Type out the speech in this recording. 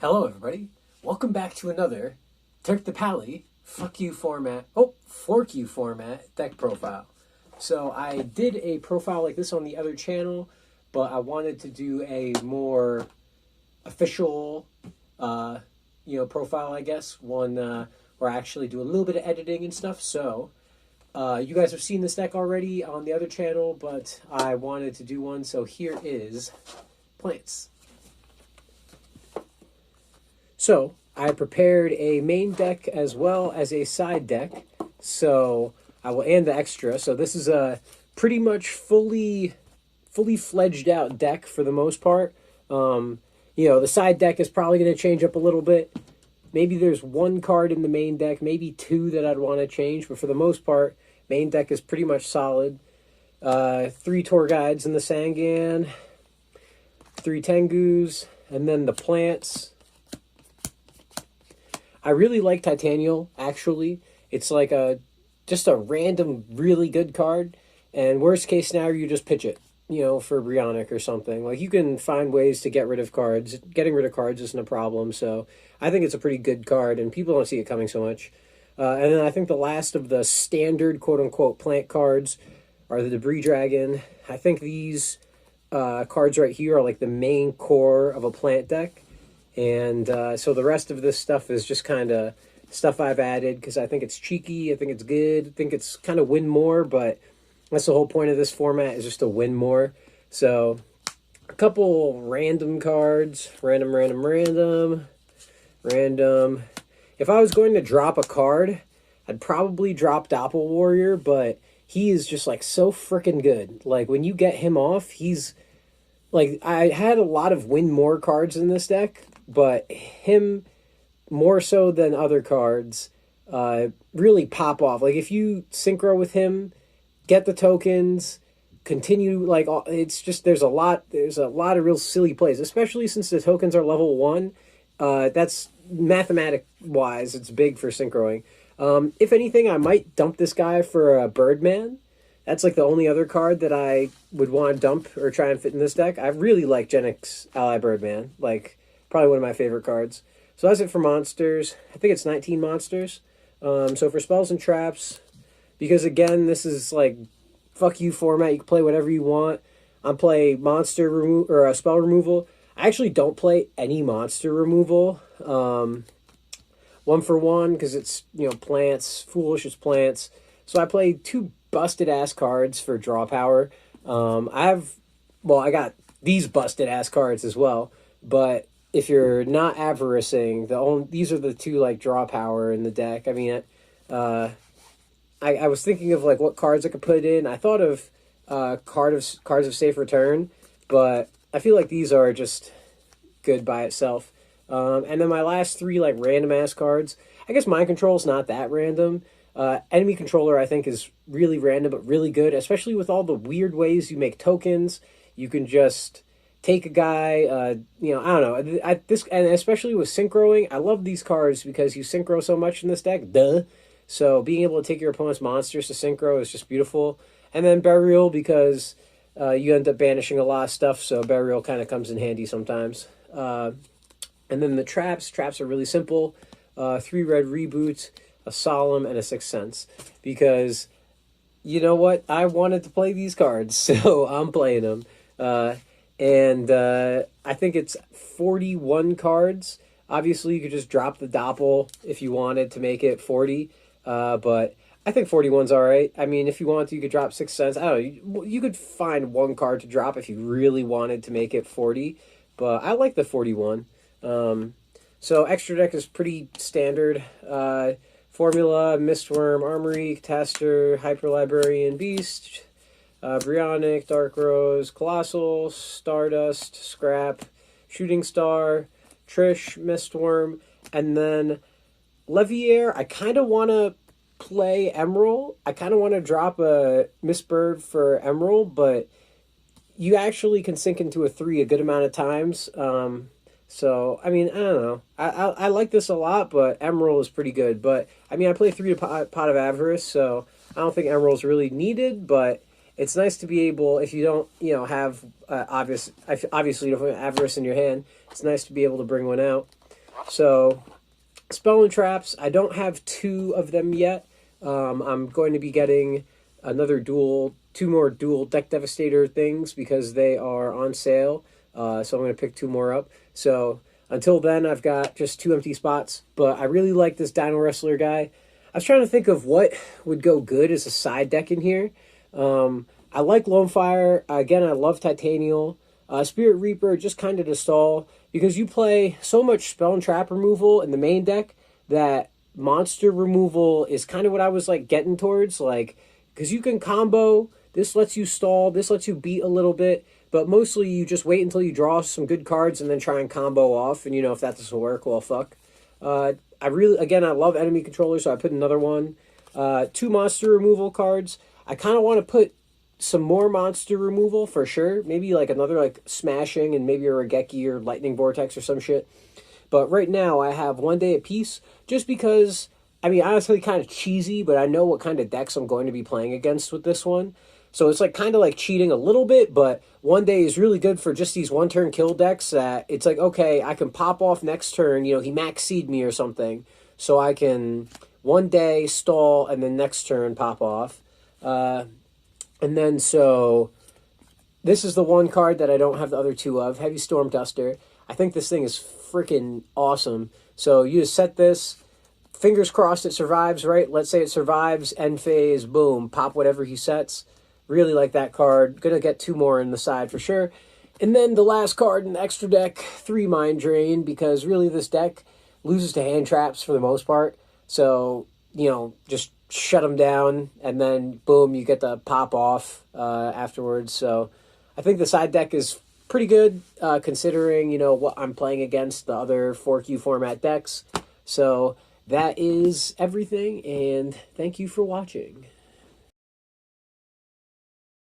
Hello, everybody. Welcome back to another Turk the Pally Fork You format deck profile. So I did a profile like this on the other channel, but I wanted to do a more official, profile, I guess, one where I actually do a little bit of editing and stuff. So you guys have seen this deck already on the other channel, but I wanted to do one. So here is Plants. So I prepared a main deck as well as a side deck. So I will and the extra. So this is a pretty much fully fledged out deck for the most part. The side deck is probably going to change up a little bit. Maybe there's one card in the main deck, maybe two that I'd want to change, but for the most part, main deck is pretty much solid. 3 tour guides in the Sangan, 3 Tengus, and then the plants. I really like Titanial, actually. It's like just a random, really good card. And worst case scenario, you just pitch it, for Brionic or something. Like, you can find ways to get rid of cards. Getting rid of cards isn't a problem. So I think it's a pretty good card, and people don't see it coming so much. And then I think the last of the standard, quote-unquote, plant cards are the Debris Dragon. I think these cards right here are like the main core of a plant deck. And so the rest of this stuff is just kind of stuff I've added because I think it's cheeky, I think it's good, I think it's kind of win more, but that's the whole point of this format, is just to win more. So a couple random cards, random. If I was going to drop a card, I'd probably drop Doppel Warrior, but he is just like so freaking good. Like, when you get him off, he's like, I had a lot of win more cards in this deck, but him, more so than other cards, really pop off. Like, if you synchro with him, get the tokens, continue, like, it's just, there's a lot of real silly plays, especially since the tokens are level 1. That's, mathematic-wise, it's big for synchroing. If anything, I might dump this guy for a Birdman. That's like the only other card that I would want to dump or try and fit in this deck. I really like Genix Ally Birdman. Like, probably one of my favorite cards. So that's it for monsters. I think it's 19 monsters. So for spells and traps, because again, this is like fuck you format. You can play whatever you want. I'm play monster spell removal. I actually don't play any monster removal. 1 for 1 because it's plants. Foolish as plants. So I play 2 busted ass cards for draw power. I got these busted ass cards as well, but if you're not avaricing, these are the 2 like draw power in the deck. I mean, I was thinking of like what cards I could put in. I thought of cards of safe return, but I feel like these are just good by itself. And then my last 3 like random ass cards. I guess Mind Control is not that random. Enemy Controller, I think, is really random, but really good, especially with all the weird ways you make tokens. You can just take a guy, I don't know. And especially with synchroing, I love these cards because you synchro so much in this deck. Duh. So being able to take your opponent's monsters to synchro is just beautiful. And then Burial, because you end up banishing a lot of stuff, so Burial kind of comes in handy sometimes. And then the traps. Traps are really simple. 3 red reboots, a Solemn, and a Sixth Sense. Because, you know what? I wanted to play these cards, so I'm playing them. And I think it's 41 cards. Obviously, you could just drop the Doppel if you wanted to make it 40. But I think 41's all right. I mean, if you want to, you could drop Sixth Sense. I don't know. You could find 1 card to drop if you really wanted to make it 40. But I like the 41. So extra deck is pretty standard. Formula, Mistworm, Armory, Catastor, Hyper Librarian, Beast, Brionic, Dark Rose, Colossal, Stardust, Scrap, Shooting Star, Trish, Mistworm, and then Leviair. I kind of want to play Emerald. I kind of want to drop a Mistbird for Emerald, but you actually can sink into a 3 a good amount of times. So, I mean, I don't know. I like this a lot, but Emerald is pretty good. But, I mean, I play 3 Pot of Avarice, so I don't think Emerald's really needed, but it's nice to be able, if you don't, have obviously you don't have Avarice in your hand, it's nice to be able to bring one out. So, Spell and Traps, I don't have two of them yet. I'm going to be getting two more dual Deck Devastator things because they are on sale. So I'm going to pick two more up. So until then, I've got just two empty spots. But I really like this Dino Wrestler guy. I was trying to think of what would go good as a side deck in here. I like Lone Fire. Again, I love Titanial. Spirit Reaper, just kind of to stall, because you play so much spell and trap removal in the main deck that monster removal is kind of what I was like getting towards. Like, because you can combo, this lets you stall, this lets you beat a little bit, but mostly you just wait until you draw some good cards and then try and combo off. And if that doesn't work, well, fuck. I love enemy controller, so I put another one. Two monster removal cards. I kind of want to put some more monster removal for sure. Maybe like another like smashing and maybe a Regeki or lightning vortex or some shit. But right now I have 1 day of peace just because, I mean, honestly kind of cheesy, but I know what kind of decks I'm going to be playing against with this one. So it's like kind of like cheating a little bit, but 1 day is really good for just these 1 turn kill decks that it's like, okay, I can pop off next turn, he max seed me or something. So I can 1 day stall and then next turn pop off. And then, so, this is the one card that I don't have the other two of, Heavy Storm Duster. I think this thing is freaking awesome. So, you just set this, fingers crossed it survives, right? Let's say it survives, end phase, boom, pop whatever he sets. Really like that card. Gonna get two more in the side for sure. And then the last card in the extra deck, 3 Mind Drain, because really this deck loses to hand traps for the most part. So, just shut them down, and then boom, you get the pop off afterwards. So I think the side deck is pretty good considering, what I'm playing against the other 4Q format decks. So that is everything, and thank you for watching.